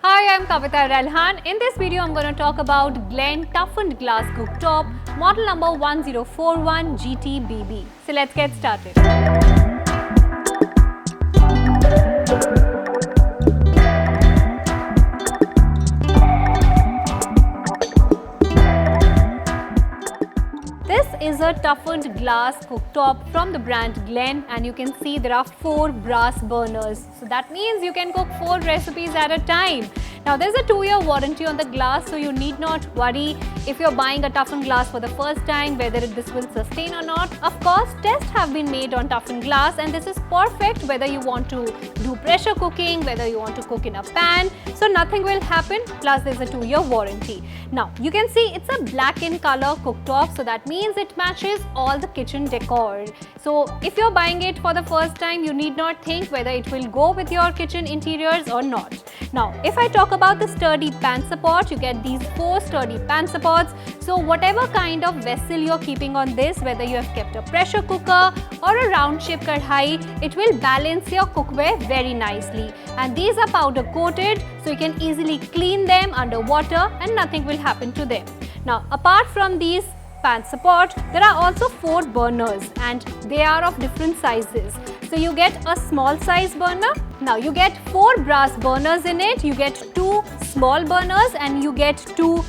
Hi, I'm Kavita Ralhan. In this video, I'm going to talk about Glen Toughened Glass Cooktop, model number 1041 GTBB. So let's get started. This is a toughened glass cooktop from the brand Glen, and you can see there are 4 brass burners. So that means you can cook 4 recipes at a time. Now there's a 2-year warranty on the glass, so you need not worry if you're buying a toughened glass for the first time whether this will sustain or not. Of course, tests have been made on toughened glass, and this is perfect whether you want to do pressure cooking, whether you want to cook in a pan, so nothing will happen, plus there's a 2-year warranty. Now you can see it's a black in color cooktop, so that means it matches all the kitchen decor. So if you're buying it for the first time, you need not think whether it will go with your kitchen interiors or not. Now if I talk about the sturdy pan support, you get these 4 sturdy pan supports. So whatever kind of vessel you're keeping on this, whether you have kept a pressure cooker or a round shape kadhai, it will balance your cookware very nicely. And these are powder coated, so you can easily clean them under water and nothing will happen to them. Now apart from these pan support, there are also 4 burners, and they are of different sizes. So you get a small size burner. Now you get 4 brass burners in it, you get 2 small burners, and you get 2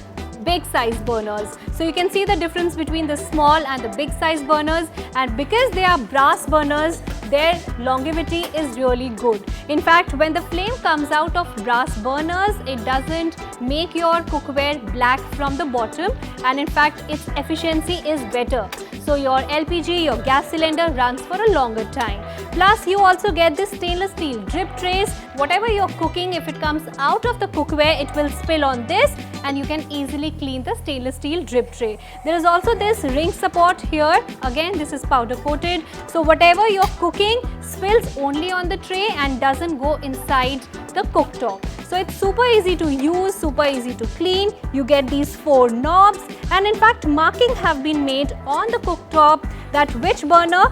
big size burners. So you can see the difference between the small and the big size burners, and because they are brass burners, their longevity is really good. In fact, when the flame comes out of brass burners, it doesn't make your cookware black from the bottom, and in fact its efficiency is better. So your LPG, your gas cylinder runs for a longer time. Plus you also get this stainless steel drip trays. Whatever you're cooking, if it comes out of the cookware, it will spill on this, and you can easily clean the stainless steel drip tray. There is also this ring support here. Again, this is powder coated, so whatever you're cooking spills only on the tray and doesn't go inside the cooktop. So it's super easy to use, super easy to clean. You get these 4 knobs, and in fact marking have been made on the cooktop that which burner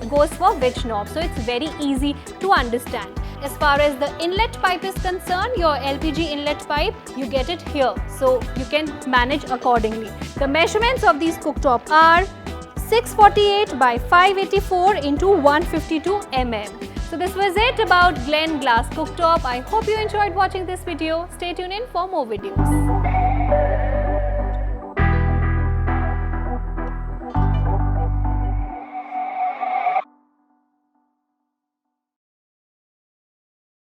goes for which knob. So it's very easy to understand. As far as the inlet pipe is concerned, your LPG inlet pipe, you get it here, so you can manage accordingly. The measurements of these cooktop are 648 by 584 into 152 mm. So this was it about Glen Glass Cooktop. I hope you enjoyed watching this video. Stay tuned in for more videos.